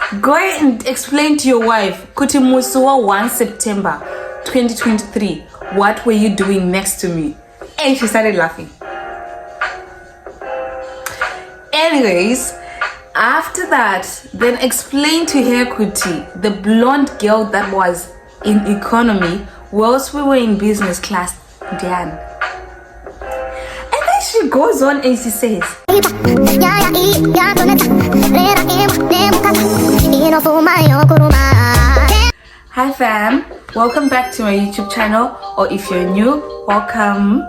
Go and explain to your wife, kuti musi wa 1 September 2023, what were you doing next to me? And she started laughing. Anyways, after that, then explain to her, kuti, the blonde girl that was in economy whilst we were in business class, Diane. And then she goes on and she says, hi fam, welcome back to my YouTube channel, or if you're new, welcome.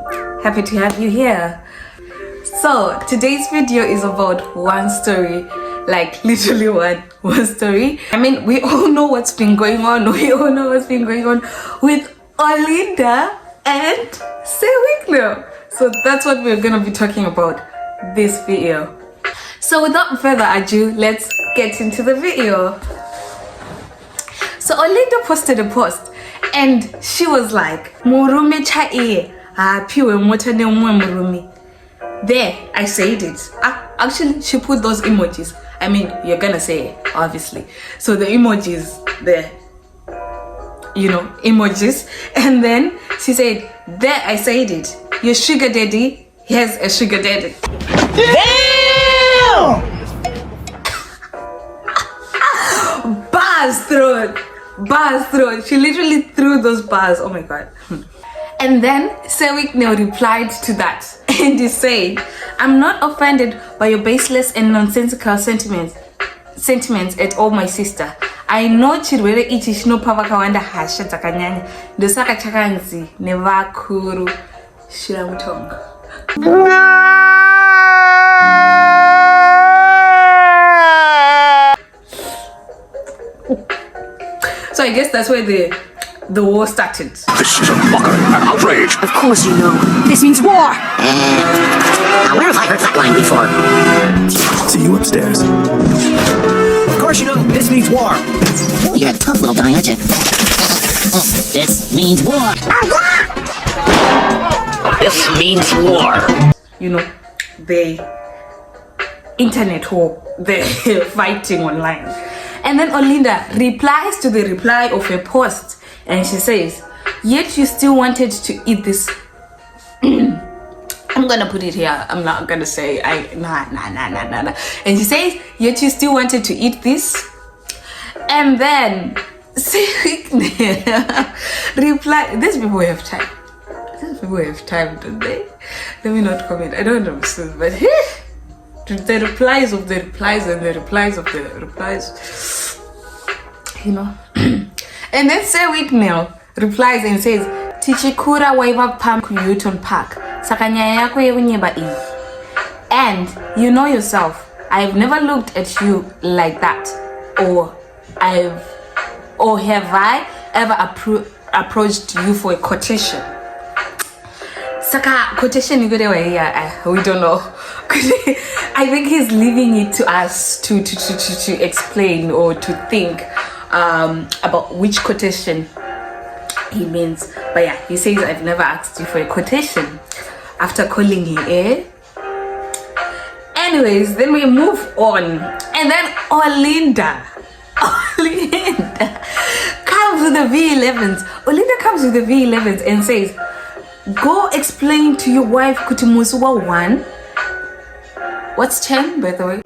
Happy to have you here. So today's video is about one story, like literally one story. I mean, we all know what's been going on. We all know what's been going on with Olinda and Sir Wicknell. So that's what we're gonna be talking about this video. So without further ado, let's get into the video. So Olinda posted a post and she was like, Murume chae, piwe mota ne murume. There, I said it. Actually, she put those emojis. I mean, you're gonna say it, obviously. So the emojis there, you know, emojis. And then she said, there, I said it. Your sugar daddy has a sugar daddy. Damn! Bars thrown. Bars thrown. She literally threw those bars. Oh my god. And then Sir Wicknell replied to that and he said, I'm not offended by your baseless and nonsensical sentiments at all, my sister. I know chirwere ichi chinopava kawanda hasha dzakanyanya ndosaka chakanzi nevakuru shira mutongo. So I guess that's where the war started. This is a mockery, an outrage. Of course you know. This means war. Where have I heard that line before? See you upstairs. Of course you know. This means war. You're a tough little guy, aren't you? This means war. This means war. You know, the internet war, they're fighting online. And then Olinda replies to the reply of her post and she says, yet you still wanted to eat this. I'm gonna put it here. I'm not gonna say nah. And she says, yet you still wanted to eat this. And then Sir Wicknell reply. These people have time. These people have time, don't they? Let me not comment. I don't understand, but the replies of the replies and the replies of the replies, you know. And then Sir Wicknell replies and says, Tichikura waiva pam Newton Park. Sakanyaya yako yebunyeba iyi. And you know yourself, I've never looked at you like that. Or have I ever approached you for a quotation? Saka quotation we don't know. I think he's leaving it to us to explain or to think about which quotation he means. But yeah, he says, I've never asked you for a quotation after calling him Anyways, then we move on. And then Olinda comes with the V11s. Olinda comes with the V11s and says, go explain to your wife kuti musi wa 1. What's 10, by the way?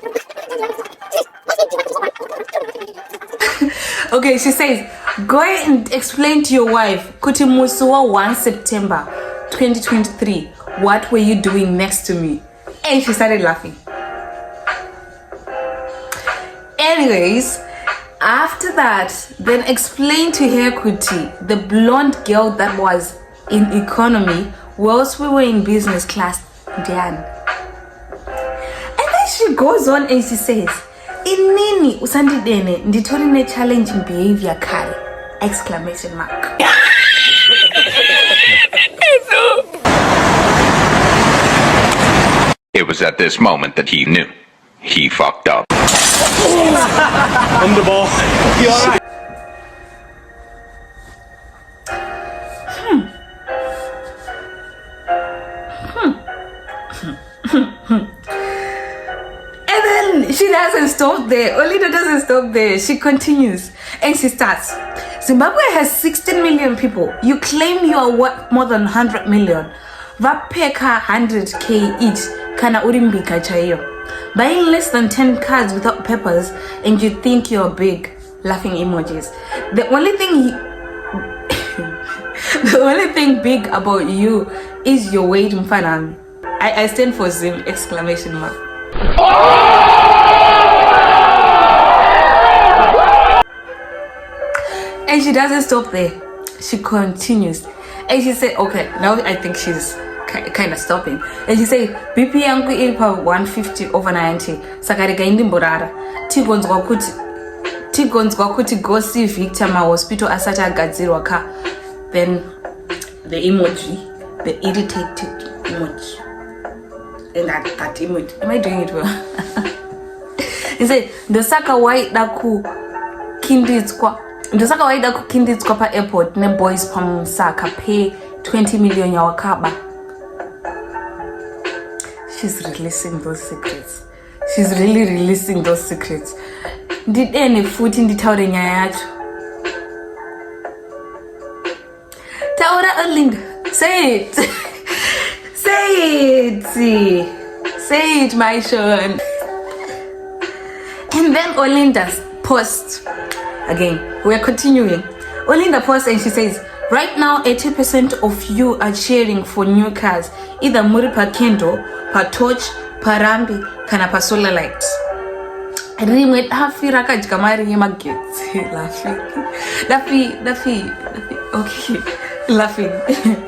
Okay, she says, go and explain to your wife kuti musi wa 1 September 2023, what were you doing next to me? And she started laughing. Anyways, after that, then explain to her, kuti, the blonde girl that was in economy whilst we were in business class, Diane. And then she goes on and she says, inini usandidene nditori ne challenging behavior kare! Exclamation mark. It was at this moment that he knew. He fucked up. On the ball. You alright? And then she doesn't stop there. Olinda doesn't stop there. She continues and she starts. Zimbabwe has 16 million people. You claim you are worth more than 100 million. Vapeka 100k each. Kana urimbika chayo. Buying less than 10 cars without papers and you think you're big. Laughing emojis. The only thing big about you is your weight, mfanami. I stand for Zim! Exclamation mark. And she doesn't stop there. She continues. And she said, okay, now I think she's kind of stopping. And she said, BP yangu ilipa 150/90. Sakarika indi mborara. Tigonzwa kuti go see Victor ma hospital asati agadzirwa ka. Then the emoji, the irritated emoji. And that emoji. Am I doing it well? He said, ndosaka waida kukinditswa pa airport ne boys pamusaka pay 20 million yawakaba. She's releasing those secrets. She's really releasing those secrets. Ndidene futhi nditaure nyaya yacho. Taura Olinda. Say it. Say it. Say it, my son. And then Olinda posts. Again, we're continuing. Olinda posts and she says, right now 80% of you are cheering for new cars. Either muri pa kendo, pa torch, pa rambi, kana pa solar lights. Rimwe hafi rakajika mari yemagetsi. Laughing. Okay. Laughing.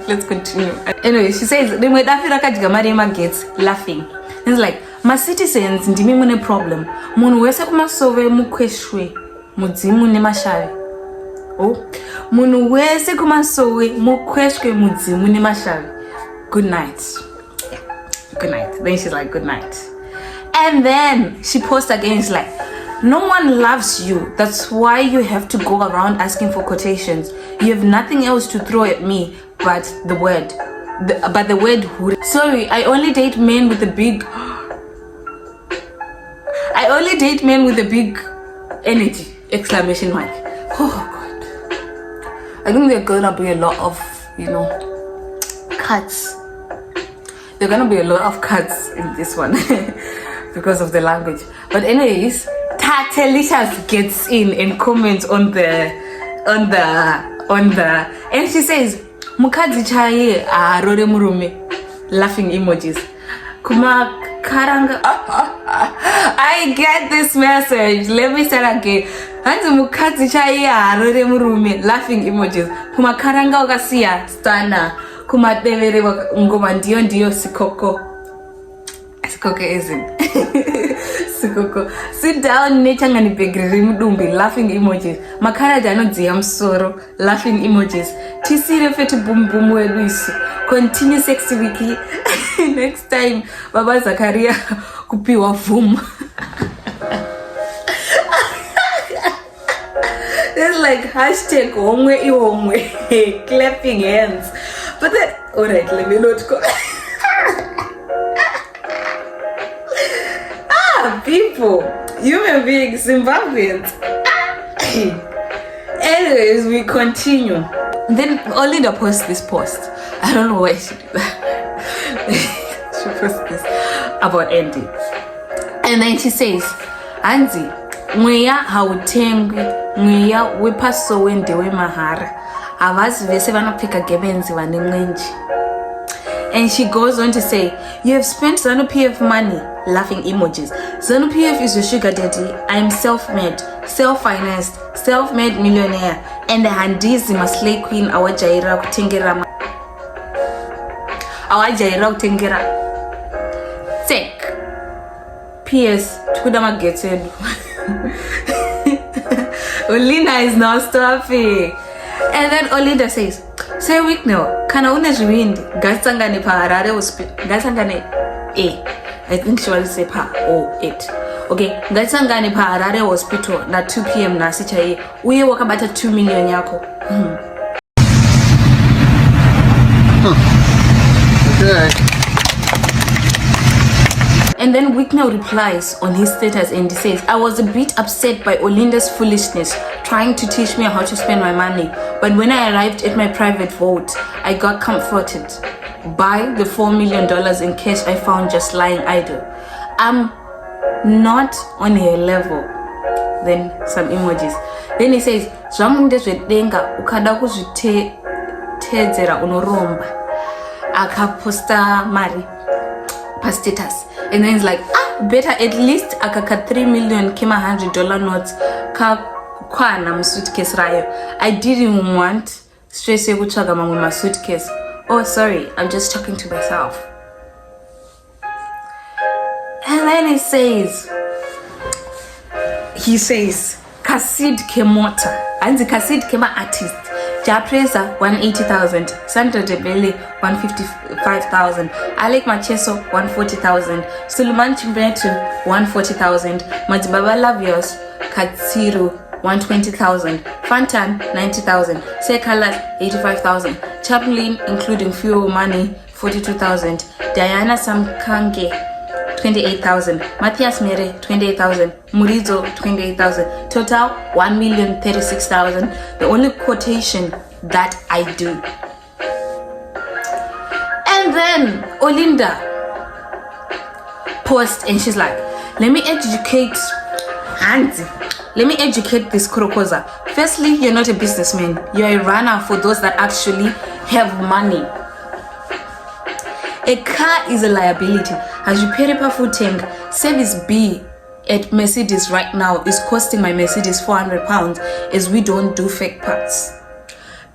Let's continue. Anyway, she says, rimwe hafi rakajika mari yemagetsi. Laughing. It's like, my citizens ndimi mune problem. Munu wese kumasove mukweshwe. Mudzimu nemashavi. Oh, munu wese kumasowe mukweshwe mudzimu nemashavi. Good night. Yeah. Good night. Then she's like, good night. And then she posts again. She's like, no one loves you. That's why you have to go around asking for quotations. You have nothing else to throw at me but the word. The word hood. Sorry, I only date men with a big. I only date men with a big energy. Exclamation mark. Oh God. I think there are gonna be a lot of, cuts. There are gonna be a lot of cuts in this one because of the language. But anyways, Tatelicious gets in and comments on the and she says, Mukadzi chaye arore murume. Laughing emojis. Kuma karanga. I get this message. Let me start again. Hanzi mukadzi chaye arore murume. Laughing emojis. Kuma karanga okasiya stana. Kuma devere ngoma ndiyo sikoko. Sikoko isn't. Sikoko. Sit down nechanga ni begiri mudumbi. Laughing emojis. Makara jano dzia msoro. Laughing emojis. Tisire feti boom boom weduisu. Continue sexy wiki. Next time Baba Zakaria kupiwa vum. There's like hashtag omwe iomwe. Clapping hands. But then, alright, let me not go. People, human beings, Zimbabweans. Anyways, we continue. Then Olinda posts this post. I don't know why she did that. She posts this about Andy. And then she says, Anzi, mweya hautengwi, mweya wepaso wendewe mahara. Avazi vese vanopfeka gebenzi vane mwenji. And she goes on to say, you have spent ZANU-PF money. Laughing emojis. ZANU-PF is your sugar daddy. I'm self-made, self-financed, self-made millionaire. And the handizi maslay queen awajaira kutengera. Awajaira kutengera. Take. P.S. Tukudama getted. Olinda is not stopping. And then Olinda says, Sir Wicknel, kana une zwindi gasangane pa Harare hospital. Gasangane I think she will say pa or it. Okay, gasangane pa Harare hospital na 2 p.m. na sichaye. Uye wakabata 2 million yako. Okay. And then Wicknell replies on his status and he says, I was a bit upset by Olinda's foolishness trying to teach me how to spend my money, but when I arrived at my private vault, I got comforted by the $4 million in cash I found just lying idle. I'm not on her level. Then some emojis. Then he says, Zvamunde zvedenga ukada kuzvitedzera unoromba. Akaposta mari pa status. And then he's like, better at least akaka 3 million kima $100 notes kwana musuitcase rayo. I didn't want stress yekutsvaga mamwe masuitcase. Oh, sorry, I'm just talking to myself. And then he says, Kasid Kemota, and the Kasid Kema artist, Japresa 180,000, Sandra Debele 155,000, Alec Macheso 140,000, Suleiman Chimbetu 140,000, Majibaba Lavios Katsiru 120,000, Fantan 90,000, Sir Calaz 85,000, Chaplin including fuel money 42,000, Diana Samkange 28,000, Matthias Mere 28,000, Murizo 28,000, total 1,036,000. The only quotation that I do. And then Olinda posts and she's like, let me educate this Krokoza. Firstly, you're not a businessman, you're a runner for those that actually have money. A car is a liability. As you pay per food tank, service B at Mercedes right now is costing my Mercedes £400 as we don't do fake parts.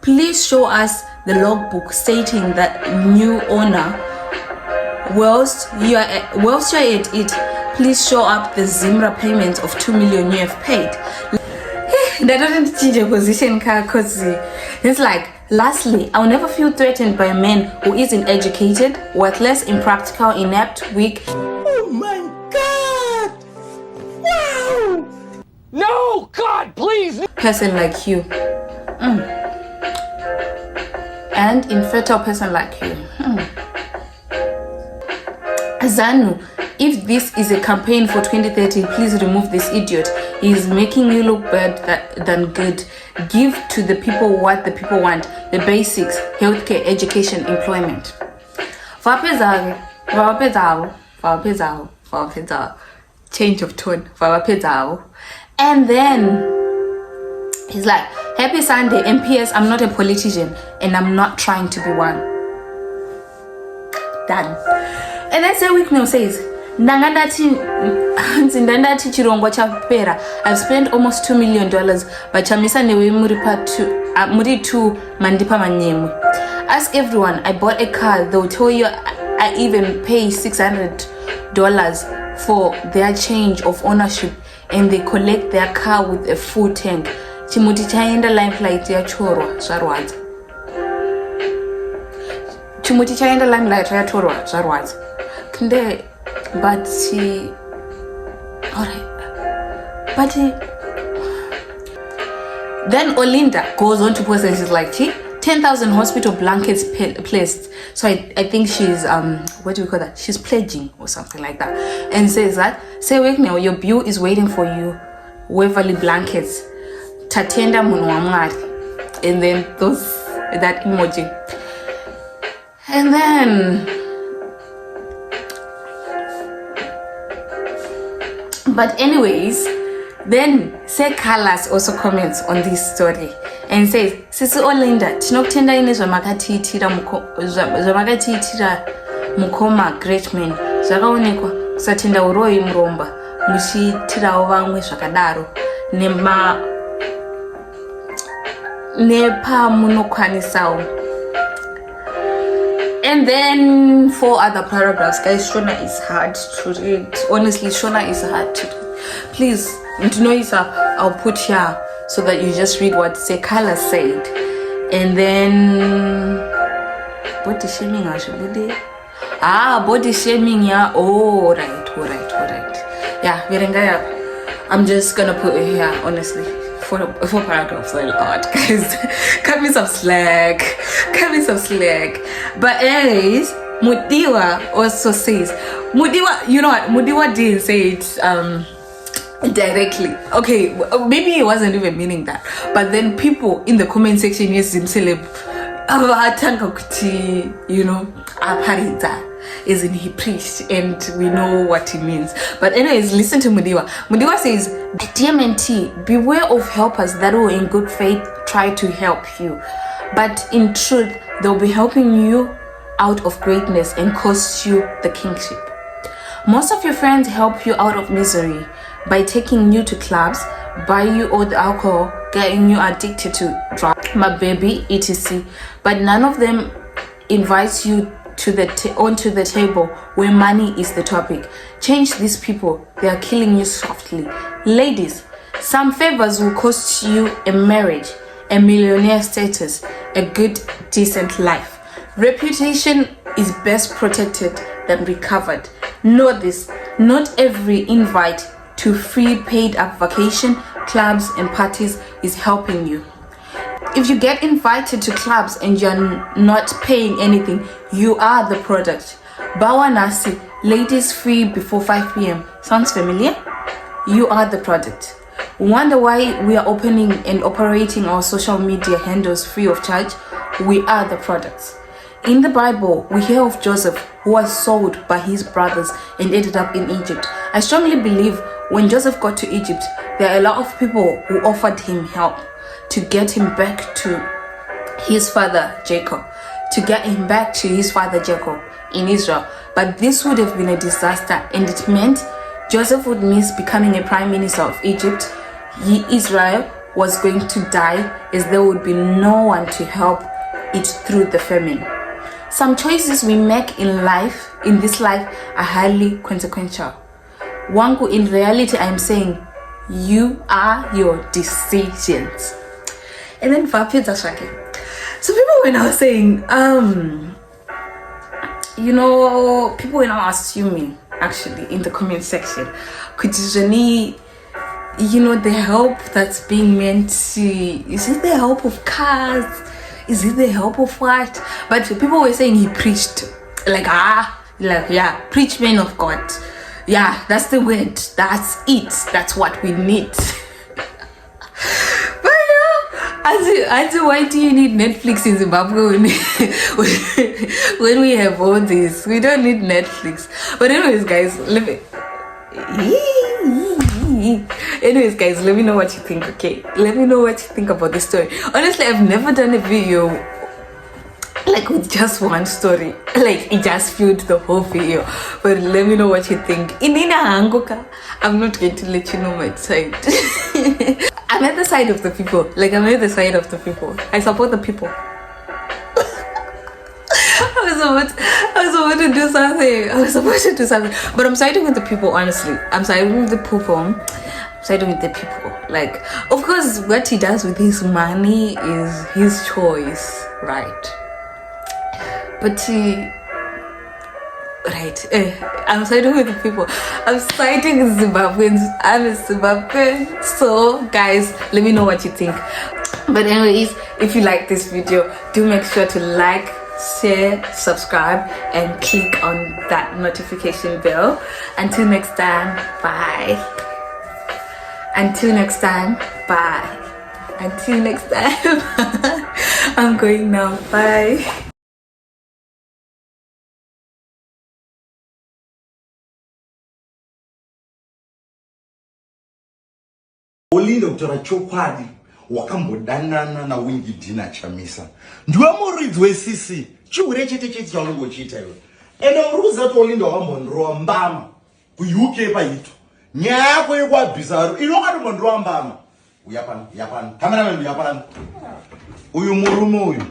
Please show us the logbook stating that new owner, whilst you're at it, please show up the Zimbra payment of 2 million you have paid. That doesn't change your position, because it's like, lastly, I'll never feel threatened by a man who isn't educated, worthless, impractical, inept, weak. Oh my God! Wow! No! God, please! Person like you. And infertile person like you. Zanu, if this is a campaign for 2030, please remove this idiot. He's making you look bad than good. Give to the people what the people want. The basics, healthcare, education, employment. Change of tone. And then he's like, happy Sunday, MPS, I'm not a politician and I'm not trying to be one. Done. And then Sir Wicknell says, I've spent almost $2 million, but chamisa newe muri tu mandipa manyemu. Ask everyone, I bought a car, they'll tell you I even pay $600 for their change of ownership and they collect their car with a full tank. Chimuti chaenda limelight ya chorwa zvarwadza. Chimuti chaenda limelight ya chorwa zvarwadza. Kende but she alright. But then Olinda goes on to post and she's like, 10,000 hospital blankets placed. So I think she's what do we call that? She's pledging or something like that. And says that, Sir Wicknell, your bill is waiting for you. Waverly blankets. Tatenda munwamari. And then that emoji. And then but anyways, then Sir Calaz also comments on this story and says, Sisi Olinda, tinokutenda ine zvamakatiitira mukoma great man. Zvakaonekwa kusatenda uroi muromba muchiitirawo vamwe zvakadaro nepamunokwanisawo. And then 4 other paragraphs, guys. Shona is hard to read. Honestly, Shona is hard to read. Please, to know is I'll put here so that you just read what Sir Calaz said. And then body shaming, body shaming, yeah. Oh, right. Yeah, I'm just gonna put it here, honestly. 4 paragraphs are a lot, guys. Cut me some slack. But anyways, Mudiwa also says, Mudiwa, you know what, Mudiwa didn't say it directly. Okay, maybe he wasn't even meaning that. But then people in the comment section, yes, Zimseleb, you know, aparita, isn't he preached, and we know what he means. But anyways, listen to Mudiwa. Mudiwa says, TMNT, beware of helpers that will in good faith try to help you, but in truth they'll be helping you out of greatness and cost you the kingship. Most of your friends help you out of misery by taking you to clubs, buy you all the alcohol, getting you addicted to drugs, my baby, etc. But none of them invites you to onto the table where money is the topic. Change these people, they are killing you softly. Ladies, some favors will cost you a marriage, a millionaire status, a good decent life. Reputation is best protected than recovered. Know this, not every invite to free paid up vacation, clubs and parties is helping you. If you get invited to clubs and you're not paying anything, you are the product. Bawa nasi, ladies free before 5 p.m. Sounds familiar? You are the product. Wonder why we are opening and operating our social media handles free of charge? We are the products. In the Bible, we hear of Joseph, who was sold by his brothers and ended up in Egypt. I strongly believe when Joseph got to Egypt, there are a lot of people who offered him help to get him back to his father Jacob, in Israel. But this would have been a disaster, and it meant Joseph would miss becoming a prime minister of Egypt. Israel was going to die, as there would be no one to help it through the famine. Some choices we make in this life are highly consequential. Wangu, in reality, I'm saying you are your decisions. And then so people were now saying, you know, people were now assuming, actually, in the comment section, could you know, the help that's being meant to, is it the help of cars? Is it the help of what? But people were saying he preached, yeah, preach, men of God. Yeah, that's the word. That's it. That's what we need. But why do you need Netflix in Zimbabwe when we have all this? We don't need Netflix. But anyways, guys, let me know what you think, okay? Let me know what you think about this story. Honestly, I've never done a video like with just one story, like it just filled the whole video. But let me know what you think. I'm not going to let you know my side. I'm at the side of the people. I support the people. I was about to do something. But I'm siding with the people, honestly. I'm siding with the people. Like, of course, what he does with his money is his choice, right? But I'm siding with the people. I'm siding with Zimbabweans. I'm a Zimbabwean. So, guys, let me know what you think. But anyways, if you like this video, do make sure to like, share, subscribe, and click on that notification bell. Until next time, bye. Until next time, I'm going now. Bye. Olinda kutora chokwadi wakambodanana na wingi dina chamisa ndiwe muridzi wesisi chiure chete chaunongochiita iwe ende muruza kuti Olinda wakambondrowa mbama ku-UK paito nyaya yako yekuabhisa inokatombondrowa mbama uyapana kameraman uyapana uyu murume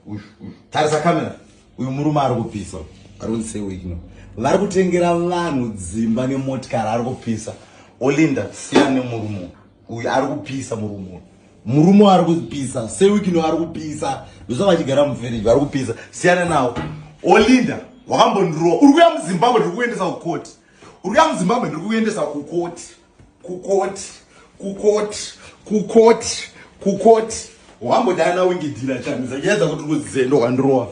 uyu tarisa kamera uyu murume ari kupisa ari Sir Wicknell vari kutengera vanhu dzimba nemotikari ari kupisa. Olinda siyana nemurume uyu ari kupisa murume ari kupisa Sir Wicknell ari kupisa ndizvo vachigara muvhereji vari kupisa siyana nawo. Olinda wakambondrowa uri kuya muZimbabwe ndiri kuendesa kukoti kukoti wakambodana nawingidhira chamisa chiedza kuti uri kudzendo wandrowa.